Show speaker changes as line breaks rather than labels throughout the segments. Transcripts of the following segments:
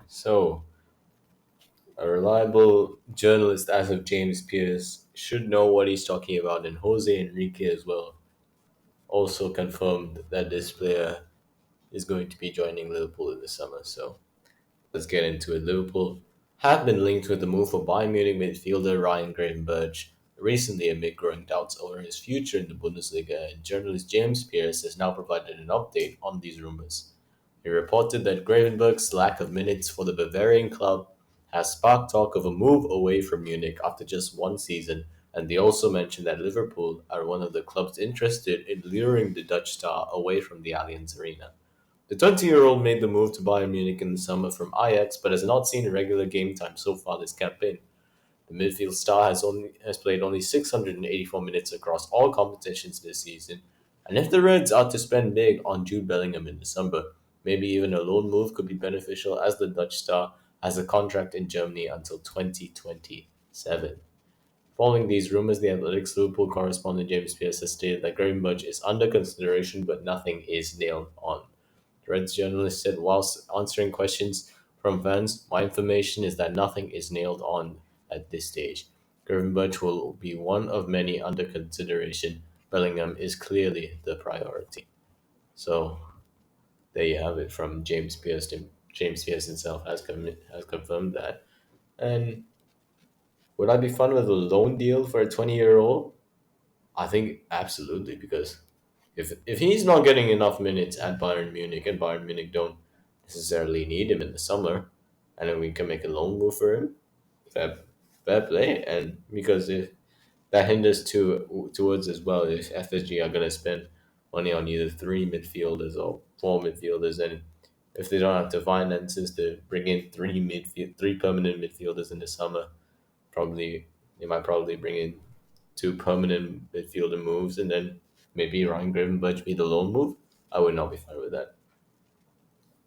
So, a reliable journalist as of James Pierce should know what he's talking about, and Jose Enrique as well also confirmed that this player is going to be joining Liverpool in the summer. So, let's get into it. Liverpool have been linked with the move for Bayern Munich midfielder Ryan Gravenberch recently amid growing doubts over his future in the Bundesliga, and journalist James Pierce has now provided an update on these rumors. He reported that Gravenberch's lack of minutes for the Bavarian club has sparked talk of a move away from Munich after just one season, and they also mentioned that Liverpool are one of the clubs interested in luring the Dutch star away from the Allianz Arena. The 20-year-old made the move to Bayern Munich in the summer from Ajax, but has not seen regular game time so far this campaign. The midfield star has played only 684 minutes across all competitions this season, and if the Reds are to spend big on Jude Bellingham in December, maybe even a loan move could be beneficial as the Dutch star has a contract in Germany until 2027. Following these rumors, the Athletics Liverpool correspondent James Pierce has stated that Gravenberch is under consideration, but nothing is nailed on. The Reds journalist said, whilst answering questions from fans, my information is that nothing is nailed on at this stage. Gravenberch will be one of many under consideration. Bellingham is clearly the priority. So there you have it from James Pierce. James Pierce himself has confirmed that. And would I be fun with a loan deal for a 20-year-old? I think absolutely, because if he's not getting enough minutes at Bayern Munich and Bayern Munich don't necessarily need him in the summer, and then we can make a loan move for him, fair, fair play. And because if that hinders towards as well, if FSG are gonna spend money on either three midfielders or four midfielders, and if they don't have the finances to bring in three permanent midfielders in the summer, probably they might probably bring in two permanent midfielder moves and then maybe Ryan Gravenberch be the lone move. I would not be fine with that.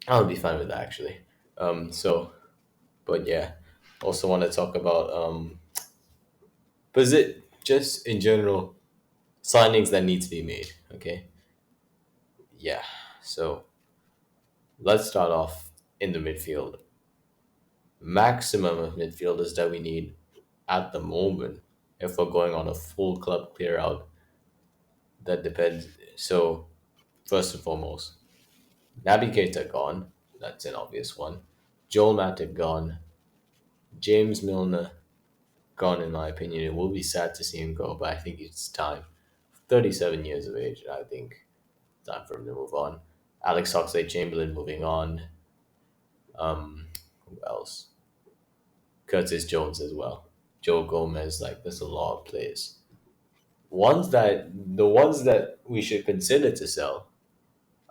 I would be fine with that actually. But yeah, also want to talk about but is it just in general signings that need to be made? Okay, yeah. So let's start off in the midfield. Maximum of midfielders that we need at the moment, if we're going on a full club clear out, that depends. So first and foremost, Naby Keita gone. That's an obvious one. Joel Matip gone. James Milner gone, in my opinion. It will be sad to see him go, but I think it's time. 37 years of age, I think time for him to move on. Alex Oxlade Chamberlain moving on. Who else? Curtis Jones as well. Joe Gomez, like there's a lot of players. The ones that we should consider to sell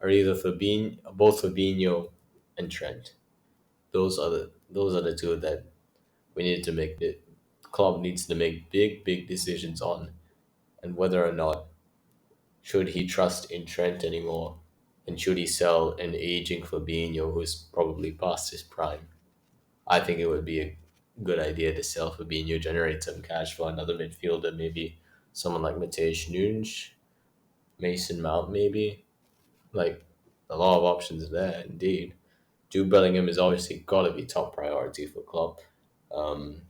are either both Fabinho and Trent. Those are the two that we need to make the club needs to make big decisions on, and whether or not should he trust in Trent anymore, and should he sell an aging Fabinho who's probably past his prime. I think it would be a good idea to sell Fabinho, generate some cash for another midfielder, maybe someone like Mateus Nunes, Mason Mount, maybe. Like a lot of options there, indeed. Jude Bellingham is obviously got to be top priority for Klopp. Um,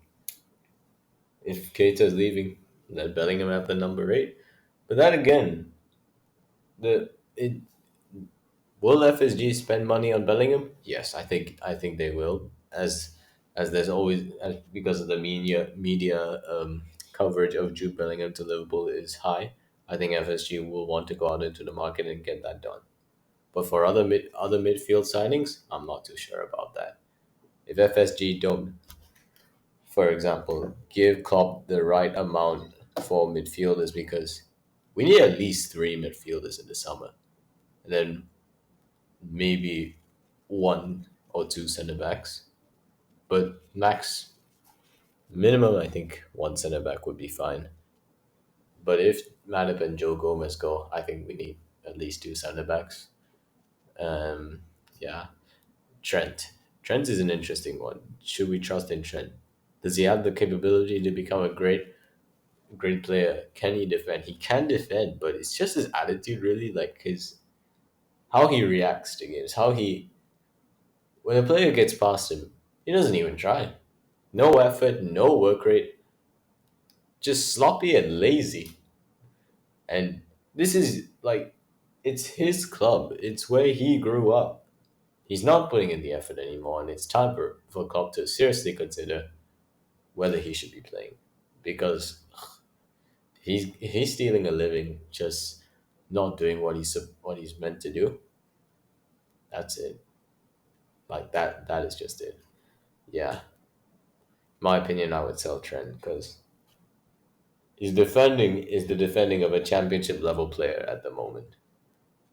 if Keita is leaving, let Bellingham have the number eight. But then again, the it will FSG spend money on Bellingham? Yes, I think they will. As there's always because of the media coverage of Jude Bellingham to Liverpool is high. I think FSG will want to go out into the market and get that done. But for other midfield signings, I'm not too sure about that. If FSG don't, for example, give Klopp the right amount for midfielders, because we need at least three midfielders in the summer, and then maybe one or two centre backs. But max minimum, I think one centre back would be fine. But if Matip and Joe Gomez go, I think we need at least two centre backs. Um, yeah, Trent. Trent is an interesting one. Should we trust in Trent? Does he have the capability to become a great player? Can he defend? He can defend, but it's just his attitude, really, like his how he reacts to games, how he When a player gets past him, he doesn't even try. No effort, no work rate, just sloppy and lazy. And this is like, it's his club, it's where he grew up. He's not putting in the effort anymore, and it's time for Klopp to seriously consider whether he should be playing. Because he's stealing a living just not doing what he's meant to do. That's it. Like that is just it. Yeah. My opinion, I would sell Trent because is the defending of a championship level player at the moment.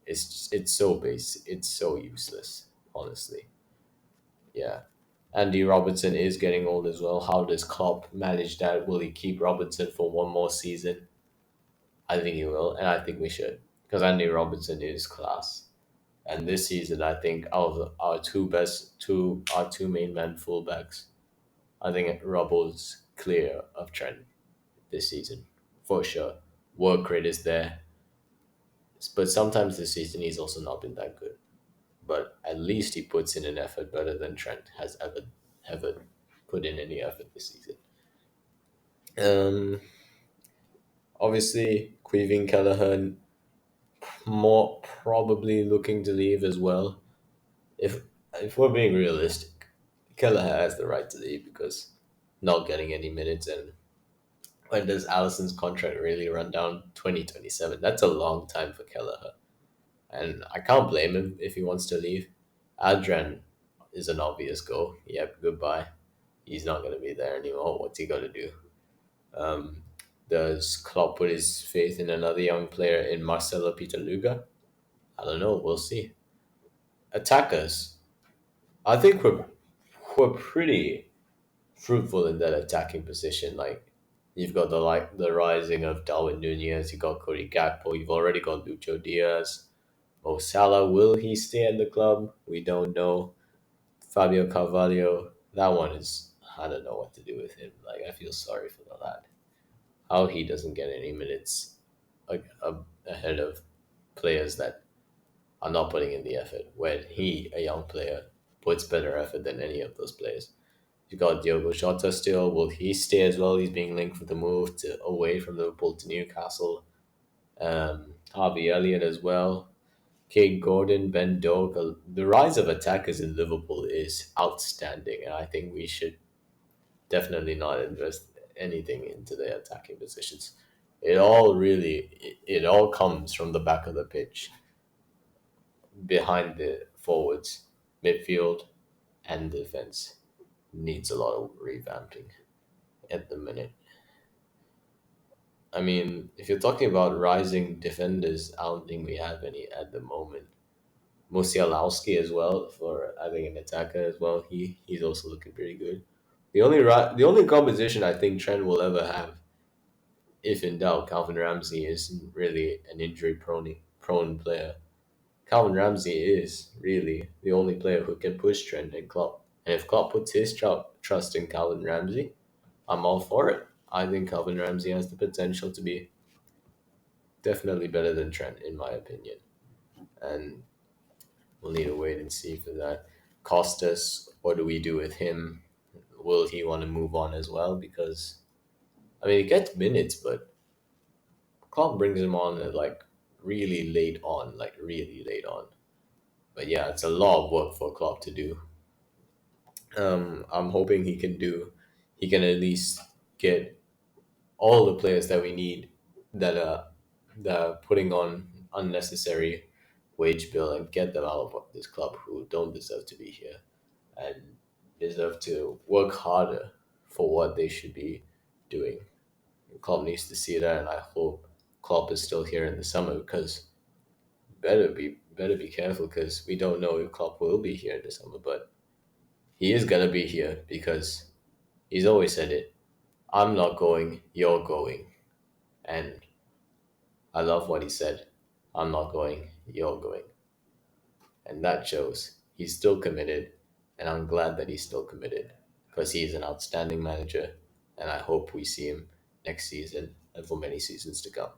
It's so base. It's so useless. Honestly, yeah. Andy Robertson is getting old as well. How does Klopp manage that? Will he keep Robertson for one more season? I think he will, and I think we should because Andy Robertson is class. And this season, I think out of our two main man fullbacks, I think Robbo's clear of Trent this season for sure. Work rate is there, but sometimes this season he's also not been that good. But at least he puts in an effort better than Trent has ever put in any effort this season. Um, Obviously, Queeving Kelleher more probably looking to leave as well. If if we're being realistic, Kelleher has the right to leave because not getting any minutes, and when does Allison's contract really run down? 2027. That's a long time for Kelleher. And I can't blame him if he wants to leave. Adrian is an obvious go. Yep, goodbye. He's not going to be there anymore. What's he got to do? Um, does Klopp put his faith in another young player in Marcelo Peter Luga? I don't know. We'll see. Attackers. I think we're pretty fruitful in that attacking position. Like you've got the rising of Darwin Nunez. You got Cody Gakpo. You've already got Lucho Diaz. Mo Salah, will he stay at the club? We don't know. Fabio Carvalho, that one is, I don't know what to do with him. Like, I feel sorry for the lad. How he doesn't get any minutes ahead of players that are not putting in the effort when he, a young player, puts better effort than any of those players. You got Diogo Jota still. Will he stay as well? He's being linked for the move to away from Liverpool to Newcastle. Harvey Elliott as well. Kate Gordon, Ben Doak. The rise of attackers in Liverpool is outstanding, and I think we should definitely not invest anything into the attacking positions. It all comes from the back of the pitch, behind the forwards, midfield, and defense. Needs a lot of revamping at the minute. I mean, if you're talking about rising defenders, I don't think we have any at the moment. Musialowski as well for I think an attacker as well. He's also looking pretty good. The only competition I think Trent will ever have, if in doubt, Calvin Ramsey isn't really an injury prone player. Calvin Ramsey is really the only player who can push Trent and Klopp. And if Klopp puts his trust in Calvin Ramsey, I'm all for it. I think Calvin Ramsey has the potential to be definitely better than Trent, in my opinion. And we'll need to wait and see for that. Costas, what do we do with him? Will he want to move on as well? Because I mean, he gets minutes, but Klopp brings him on at like really late on, like really late on. But yeah, it's a lot of work for Klopp to do. I'm hoping he can at least get all the players that we need that are putting on unnecessary wage bill and get them out of this club who don't deserve to be here and deserve to work harder for what they should be doing. Klopp needs to see that, and I hope Klopp is still here in the summer because better be careful because we don't know if Klopp will be here in the summer, but he is gonna be here because he's always said it. I'm not going, you're going, and I love what he said. I'm not going, you're going, and that shows he's still committed, and I'm glad that he's still committed because he's an outstanding manager, and I hope we see him next season and for many seasons to come.